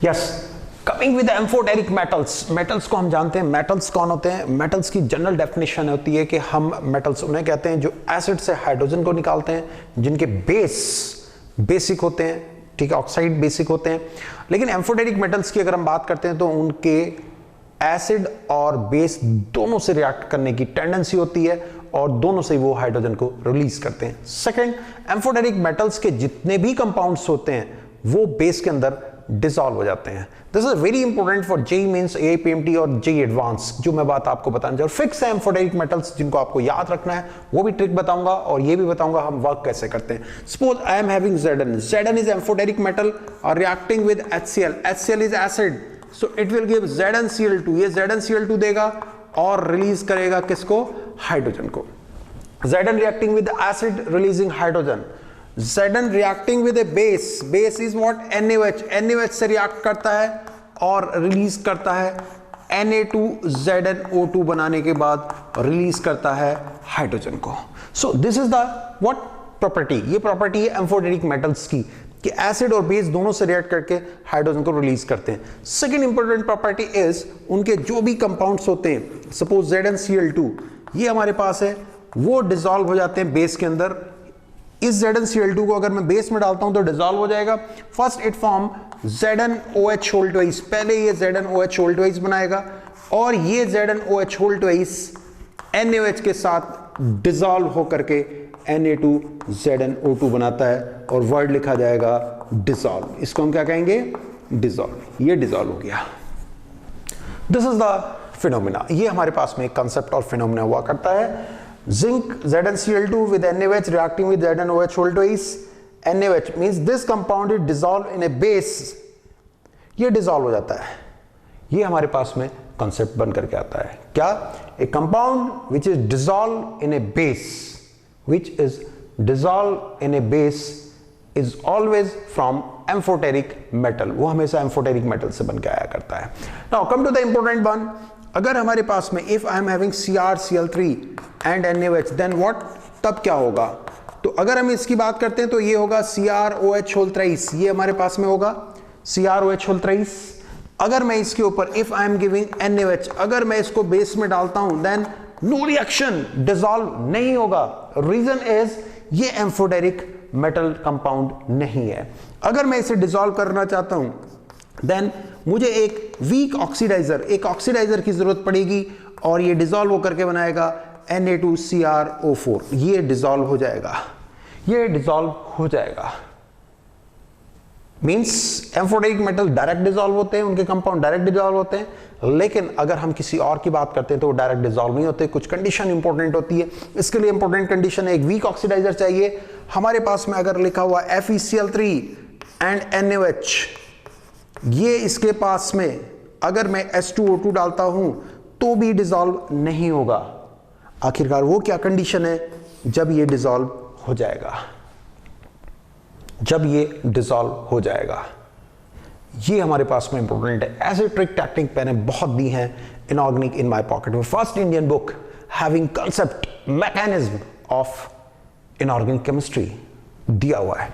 Yes, coming with amphoteric metals. Metals को हम जानते हैं, मेटल्स कौन होते हैं? मेटल्स की जनरल डेफिनेशन होती है कि हम मेटल्स उन्हें कहते हैं जो एसिड से हाइड्रोजन को निकालते हैं, जिनके बेस बेसिक होते हैं, ठीक है, ऑक्साइड बेसिक होते हैं। लेकिन एम्फोटेरिक मेटल्स की अगर हम बात करते हैं तो उनके एसिड और बेस दोनों से रिएक्ट करने की टेंडेंसी होती है और दोनों से वो हाइड्रोजन को रिलीज करते हैं। सेकंड, एम्फोटेरिक मेटल्स के जितने भी कंपाउंड्स होते हैं वो बेस के अंदर डिसॉल्व हो जाते हैं। This is very important for JEE Mains, AIPMT और जेईई एडवांस, जो मैं बात आपको बताने जा रहा हूं। फिक्स है एम्फोटेरिक मेटल्स जिनको आपको याद रखना है, वो भी ट्रिक बताऊंगा और ये भी बताऊंगा हम वर्क कैसे करते हैं। Suppose I am having Zn, Zn is amphoteric metal और reacting with HCl, HCl is acid, so it will give ZnCl2, ये ZnCl2 देगा और रिलीज करेगा किसको? हाइड्रोजन को। Zn reacting with acid releasing hydrogen, Zn reacting with a base, base is what? NaOH, NaOH से react करता है और रिलीज करता है Na2ZnO2 बनाने के बाद रिलीज करता है हाइड्रोजन को। So this is the what property, ये प्रॉपर्टी है एम्फोटेरिक मेटल्स की कि एसिड और बेस दोनों से रिएक्ट करके हाइड्रोजन को रिलीज करते हैं। सेकेंड इंपॉर्टेंट प्रॉपर्टी इज उनके जो भी कंपाउंड्स होते हैं, सपोज ZnCl2 ये हमारे पास है, वो डिसॉल्व हो जाते हैं बेस के अंदर। इस ZnCl2 को अगर मैं बेस में डालता हूं तो डिसॉल्व हो जाएगा। First it form ZnOH whole twice, पहले ये ZnOH होल ट्वाइस बनाएगा और ये ZnOH होल ट्वाइस NaOH के साथ डिसॉल्व होकर के Na2ZnO2 बनाता है और वर्ड लिखा जाएगा डिसॉल्व। इसको हम क्या कहेंगे? डिसॉल्व। ये डिसॉल्व हो गया। This is the phenomena. ये हमारे पास में एक कंसेप्ट और फिनोमिना हुआ करता है। Zinc ZnCl2 with NaOH reacting with ZnOH whole twice, NaOH means this compound is dissolved in a base, ये डिसॉल्व हो जाता है। ये हमारे पास में कंसेप्ट बन करके आता है क्या? ए compound which is dissolve in A base, which is dissolve in A base is always from amphoteric metal, वो हमेशा एम्फोटेरिक मेटल से बन के आया करता है। Now come to the important one, अगर हमारे पास में if I am having CrCl3 and NaOH then what, तब क्या होगा? तो अगर हम इसकी बात करते हैं तो ये होगा CrOH होल थ्राइस, ये हमारे पास में होगा CrOH होल थ्राइस। अगर मैं इसके ऊपर if I am giving NaOH, अगर मैं इसको बेस में डालता हूं देन नो रिएक्शन, डिसॉल्व नहीं होगा। रीजन इज ये एम्फोटेरिक मेटल कंपाउंड नहीं है। अगर मैं इसे डिसॉल्व करना चाहता हूं देन मुझे एक वीक ऑक्सीडाइजर, एक ऑक्सीडाइजर की जरूरत पड़ेगी और ये डिसॉल्व होकर के बनाएगा Na2CrO4, ये डिसॉल्व हो जाएगा, ये डिसॉल्व हो जाएगा। Means amphoteric metal direct dissolve होते हैं, उनके कंपाउंड डायरेक्ट डिसॉल्व होते हैं। लेकिन अगर हम किसी और की बात करते हैं तो वो डायरेक्ट डिसॉल्व नहीं होते, कुछ कंडीशन इंपॉर्टेंट होती है। इसके लिए इंपॉर्टेंट कंडीशन है एक वीक ऑक्सीडाइजर चाहिए। हमारे पास में अगर लिखा हुआ FeCl3 एंड NaOH, ये इसके पास में अगर मैं H2O2 डालता हूं तो भी डिसॉल्व नहीं होगा। आखिरकार वो क्या कंडीशन है? जब ये डिसॉल्व हो जाएगा, जब ये डिसॉल्व हो जाएगा। ये हमारे पास में इंपॉर्टेंट है। ऐसे ट्रिक टेक्निक मैंने बहुत दी हैं इनऑर्गेनिक इन माय पॉकेट में, first Indian book having concept mechanism of inorganic chemistry दिया हुआ है।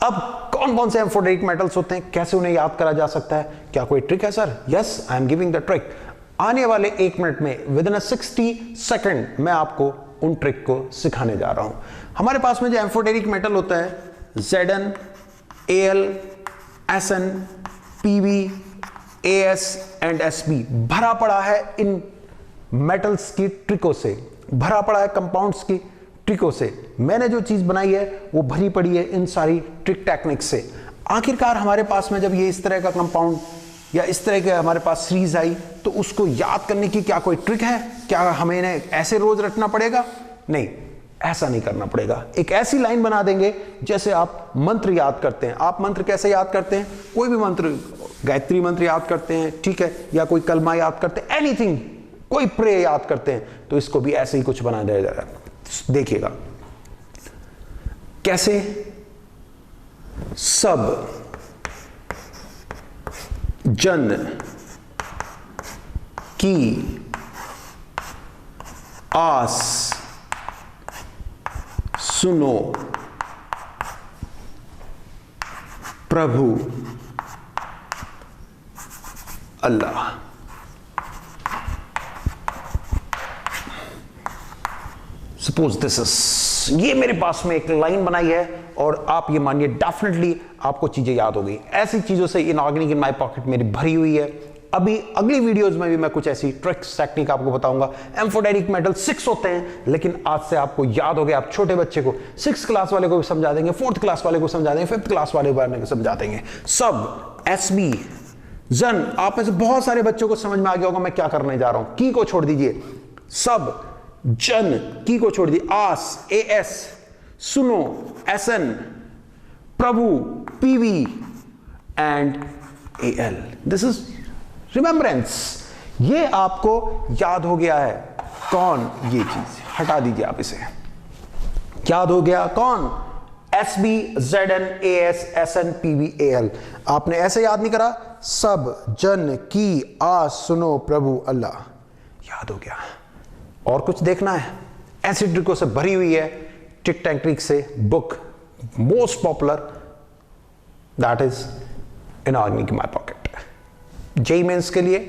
अब कौन कौन से एम्फोटेरिक मेटल्स होते हैं, कैसे उन्हें याद करा जा सकता है? क्या कोई ट्रिक है sir? Yes, I am giving the trick. आने वाले 1 मिनट में विद इन 60 सेकंड मैं आपको उन ट्रिक को सिखाने जा रहा हूं। हमारे पास में जो एम्फोटेरिक मेटल होता है Zn, Al, Sn, Pb, As and Sb भरा पड़ा है इन मेटल्स की ट्रिकों से, भरा पड़ा है कंपाउंड्स की ट्रिकों से। मैंने जो चीज बनाई है वो भरी पड़ी है इन सारी ट्रिक टेक्निक से। आखिरकार हमारे पास में जब ये इस तरह का कंपाउंड या इस तरह के हमारे पास सीरीज आई तो उसको याद करने की क्या कोई ट्रिक है? क्या हमें इन्हें ऐसे रोज रटना पड़ेगा? नहीं, ऐसा नहीं करना पड़ेगा। एक ऐसी लाइन बना देंगे जैसे आप मंत्र याद करते हैं। आप मंत्र कैसे याद करते हैं? कोई भी मंत्र, गायत्री मंत्र याद करते हैं, ठीक है, या कोई कलमा याद करते हैं, एनीथिंग, कोई प्रे याद करते हैं, तो इसको भी ऐसे ही कुछ बना दिया जाएगा। देखिएगा कैसे। सब जन की आस सुनो प्रभु अल्लाह। सपोज दिस इज, ये मेरे पास में एक लाइन बनाई है और आप ये मानिए डेफिनेटली आपको चीजें याद हो गई। ऐसी चीजों से इनऑर्गेनिक इन माय पॉकेट मेरी भरी हुई है। अभी अगली वीडियोस में भी मैं कुछ ऐसी ट्रिक्स टेक्निक आपको बताऊंगा। एम्फोटेरिक मेटल 6 होते हैं, लेकिन आज से आपको याद हो गया। आप छोटे बच्चे को 6 क्लास वाले को भी समझा देंगे, 4th क्लास वाले को समझा देंगे, 5th क्लास वाले को समझा देंगे। सब एसबी जन, आप में से बहुत सारे बच्चों को समझ में आ गया होगा मैं क्या करने जा रहा हूं। की को छोड़ दीजिए, सब जन की को छोड़ दीजिए, आस एस, सुनो एसएन, प्रभु PV and L. This is remembrance. ये आपको याद हो गया है। कौन? ये चीज हटा दीजिए आप इसे। याद हो गया कौन? S B Z N A S S N P V A L. आपने ऐसे याद नहीं करा, सब जन की आ सुनो प्रभु अल्लाह। याद हो गया। और कुछ देखना है? ऐसी ट्रिकों से भरी हुई है टिक टैक ट्रिक से book, most popular, that is inorganic in my pocket. JEE Mains के लिए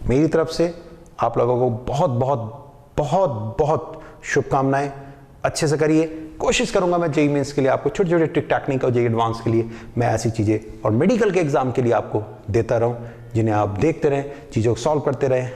मेरी तरफ से आप लोगों को बहुत बहुत बहुत बहुत शुभकामनाएं। अच्छे से करिए। कोशिश करूंगा मैं जेईई मेंस के लिए आपको छोटे छोटे ट्रिक टेक्निक और जेईई एडवांस के लिए मैं ऐसी चीजें और मेडिकल के एग्जाम के लिए आपको देता रहूं, जिन्हें आप देखते रहें, चीजों को सॉल्व करते रहें।